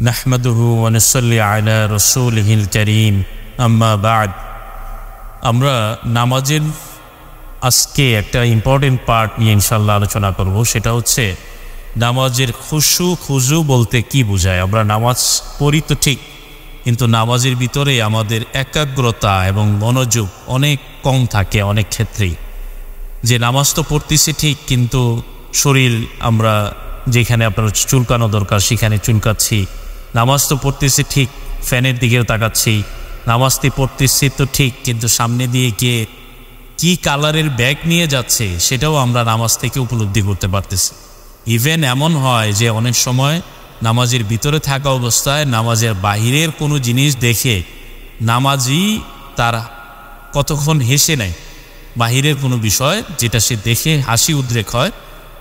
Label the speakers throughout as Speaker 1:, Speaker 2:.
Speaker 1: নাহমাদুহু ওয়া নুসাল্লি আলা রাসূলিহিল কারীম আম্মা বা'দ। আমরা নামাজের আজকে একটা ইম্পর্টেন্ট পার্ট নিয়ে ইনশাআল্লাহ আলোচনা করব। সেটা হচ্ছে নামাজের খুজু বলতে কি বোঝায়। আমরা নামাজ পড়ি তো ঠিক, কিন্তু নামাজের ভিতরে আমাদের একাগ্রতা এবং মনোযোগ অনেক কম থাকে অনেক ক্ষেত্রেই। যে নামাজ তো পড়তেছি ঠিক, কিন্তু শরীর আমরা যেখানে আপনার চুলকানো দরকার সেখানে চুলকাচ্ছি। নামাজ তো পড়তেছি ঠিক, ফ্যানের দিকেও তাকাচ্ছি। নামাজটি পড়তেছি তো ঠিক, কিন্তু সামনে দিয়ে গিয়ে কি কালারের ব্যাগ নিয়ে যাচ্ছে সেটাও আমরা নামাজ থেকে উপলব্ধি করতে পারতেছি। ইভেন এমন হয় যে অনেক সময় নামাজের ভিতরে থাকা অবস্থায় নামাজের বাহিরের কোনো জিনিস দেখে নামাজি তার কতক্ষণ হেসে নেয়। বাহিরের কোনো বিষয় যেটা সে দেখে হাসি উদ্রেক হয়,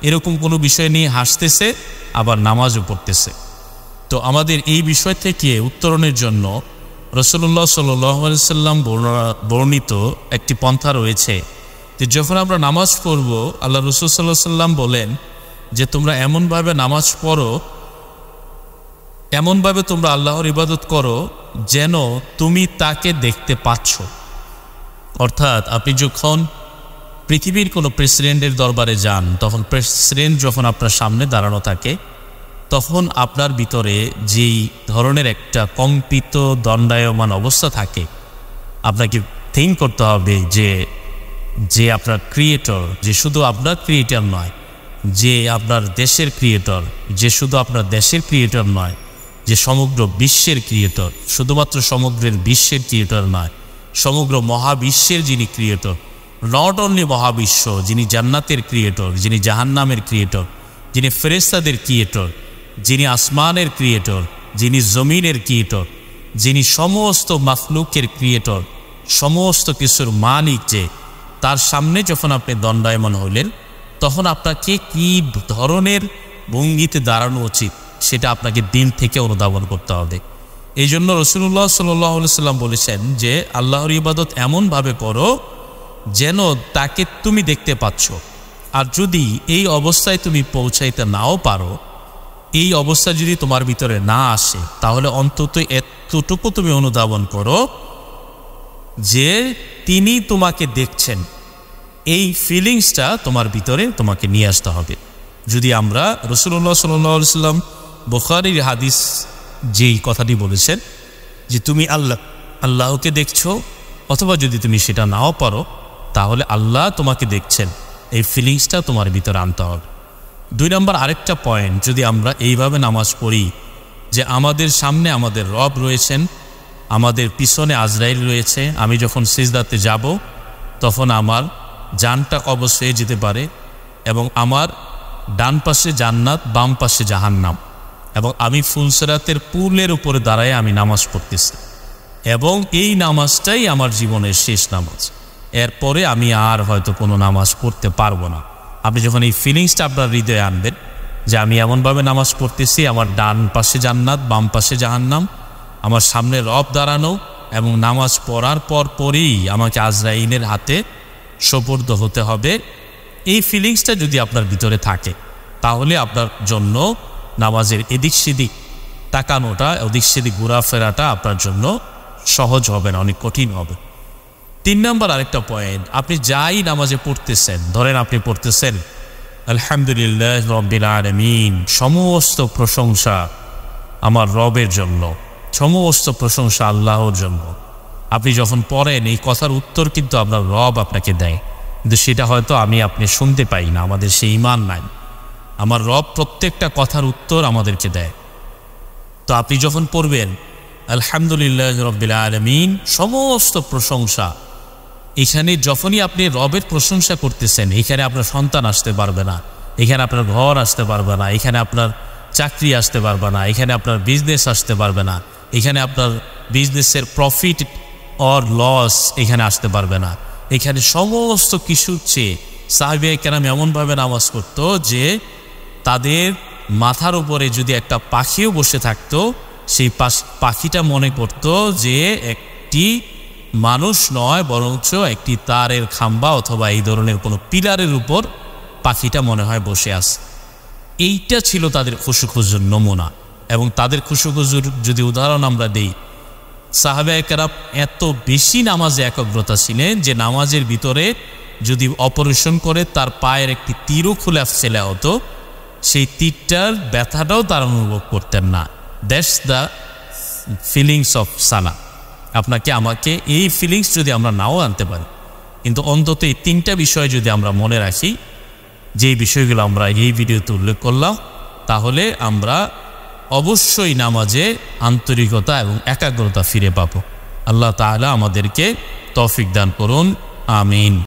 Speaker 1: এরকম কোনো বিষয় নিয়ে হাসতেছে, আবার নামাজও পড়তেছে। তো আমাদের এই বিষয় থেকে উত্তরণের জন্য রাসূলুল্লাহ সাল্লাল্লাহু আলাইহি সাল্লাম বর্ণিত একটি পন্থা রয়েছে যে যখন আমরা নামাজ পড়ব, আল্লাহ রাসূল সাল্লাল্লাহু আলাইহি সাল্লাম বলেন যে তোমরা এমনভাবে নামাজ পড়ো, এমনভাবে তোমরা আল্লাহর ইবাদত করো যেন তুমি তাকে দেখতে পাচ্ছ। অর্থাৎ আপনি যখন পৃথিবীর কোনো প্রেসিডেন্টের দরবারে যান, তখন প্রেসিডেন্ট যখন আপনার সামনে দাঁড়ানো থাকে, তখন আপনার ভিতরে যেই ধরনের একটা কম্পিত দণ্ডায়মান অবস্থা থাকে, আপনাকে থিঙ্ক করতে হবে যে আপনার ক্রিয়েটর, যে শুধু আপনার ক্রিয়েটর নয়, যে আপনার দেশের ক্রিয়েটর, যে শুধু আপনার দেশের ক্রিয়েটর নয়, যে সমগ্র বিশ্বের ক্রিয়েটর, শুধুমাত্র সমগ্রের বিশ্বের ক্রিয়েটর নয়, সমগ্র মহাবিশ্বের যিনি ক্রিয়েটর, নট অনলি মহাবিশ্ব, যিনি জান্নাতের ক্রিয়েটর, যিনি জাহান্নামের ক্রিয়েটর, যিনি ফেরেশতাদের ক্রিয়েটর, যিনি আসমানের ক্রিয়েটর, যিনি জমিনের ক্রিয়েটর, যিনি সমস্ত মাখলুকের ক্রিয়েটর, সমস্ত কিছুর মালিক, যে তার সামনে যখন আপনি দণ্ডায়মান হইলেন, তখন আপনাকে কি ধরনের ভঙ্গিতে দাঁড়ানো উচিত সেটা আপনাকে দিল থেকে অনুধাবন করতে হবে। এই জন্য রাসূলুল্লাহ সাল্লাল্লাহু আলাইহি সাল্লাম বলেছেন যে আল্লাহর ইবাদত এমনভাবে করো যেন তাকে তুমি দেখতে পাচ্ছ। আর যদি এই অবস্থায় তুমি পৌঁছাইতে নাও পারো, এই অবস্থা যদি তোমার ভিতরে না আসে, তাহলে অন্তত এতটুকু তুমি অনুধাবন করো যে তিনি তোমাকে দেখছেন। এই ফিলিংসটা তোমার ভিতরে তোমাকে নিয়ে আসতে হবে। যদি আমরা রাসূলুল্লাহ সাল্লাল্লাহু আলাইহি সাল্লাম বুখারীর হাদিস যেই কথাটি বলেছেন যে তুমি আল্লাহকে দেখছো, অথবা যদি তুমি সেটা নাও পারো, তাহলে আল্লাহ তোমাকে দেখছেন, এই ফিলিংসটা তোমার ভিতরে আনতে হবে। 2 নম্বর আরেকটা পয়েন্ট, যদি আমরা এইভাবে নামাজ পড়ি যে আমাদের সামনে আমাদের রব রয়েছেন, আমাদের পিছনে আজরাইল রয়েছে, আমি যখন সিজদাতে যাব তখন আমার জানটা কবজ হয়ে যেতে পারে, এবং আমার ডান পাশে জান্নাত, বাম পাশে জাহান্নাম, এবং আমি ফুলসিরাতের পুলের উপরে দাঁড়ায় আমি নামাজ পড়তেছি, এবং এই নামাজটাই আমার জীবনের শেষ নামাজ। এরপরে আমি আর হয়তো কোনো নামাজ পড়তে পারবো না। আপনি যখন এই ফিলিংসটা আপনার হৃদয়ে আনবেন যে আমি এমনভাবে নামাজ পড়তেছি, আমার ডান পাশে জান্নাত, বাম পাশে জাহান্নাম, আমার সামনে রব দাঁড়ানো, এবং নামাজ পড়ার পরেই আমাকে আজরাইলের হাতে সোপর্দ হতে হবে, এই ফিলিংসটা যদি আপনার ভিতরে থাকে, তাহলে আপনার জন্য নামাজের এদিক সেদিক তাকানোটা, ওদিক সেদিক ঘোরাফেরাটা আপনার জন্য সহজ হবে না, অনেক কঠিন হবে। 3 নম্বর আরেকটা পয়েন্ট, আপনি যাই নামাজে পড়তেছেন, ধরেন আপনি পড়তেছেন আলহামদুলিল্লাহ রাব্বিল আলামিন, সমস্ত প্রশংসা আমার রবের জন্য, সমস্ত প্রশংসা আল্লাহর জন্য। আপনি যখন পড়েন, এই কথার উত্তর কিন্তু আপনার রব আপনাকে দেয়, কিন্তু সেটা হয়তো আপনি শুনতে পাই না, আমাদের সেই ঈমান নাই। আমার রব প্রত্যেকটা কথার উত্তর আমাদেরকে দেয়। তো আপনি যখন পড়বেন আলহামদুলিল্লাহ রাব্বিল আলামিন, সমস্ত প্রশংসা, এখানে যখনই আপনি রবের প্রশংসা করতেছেন, এখানে আপনার সন্তান আসতে পারবে না, এখানে আপনার ঘর আসতে পারবে না, এখানে আপনার চাকরি আসতে পারবে না, এখানে আপনার বিজনেস আসতে পারবে না, এখানে আপনার বিজনেসের প্রফিট অর লস এখানে আসতে পারবে না। এখানে সমস্ত কিছুর চেয়ে সাহাবায়ে কেরাম এমনভাবে নামাজ পড়তো যে তাদের মাথার উপরে যদি একটা পাখিও বসে থাকতো, সেই পাখিটা মনে করত যে একটি মানুষ নয়, বরঞ্চ একটি তারের খাম্বা অথবা এই ধরনের কোনো পিলারের উপর পাখিটা মনে হয় বসে আছে। এইটা ছিল তাদের খুশুখুজুর নমুনা। এবং তাদের খুশুখুজুর যদি উদাহরণ আমরা দিই, সাহাবায়ে কেরাম এত বেশি নামাজে একাগ্রতা ছিলেন যে নামাজের ভিতরে যদি অপারেশন করে তার পায়ের একটি তীরও খুলে ফেলা হতো, সেই তীরটার ব্যথাটাও তারা অনুভব করতেন না। দ্যাটস দ্য ফিলিংস অফ সালা। আপনাকে আমাকে এই ফিলিংস যদি আমরা নাও আনতে পারি, কিন্তু অন্তত এই তিনটা বিষয় যদি আমরা মনে রাখি, যেই বিষয়গুলো আমরা এই ভিডিওতে উল্লেখ করলাম, তাহলে আমরা অবশ্যই নামাজে আন্তরিকতা এবং একাগ্রতা ফিরে পাবো। আল্লাহ তাআলা আমাদেরকে তৌফিক দান করুন, আমিন।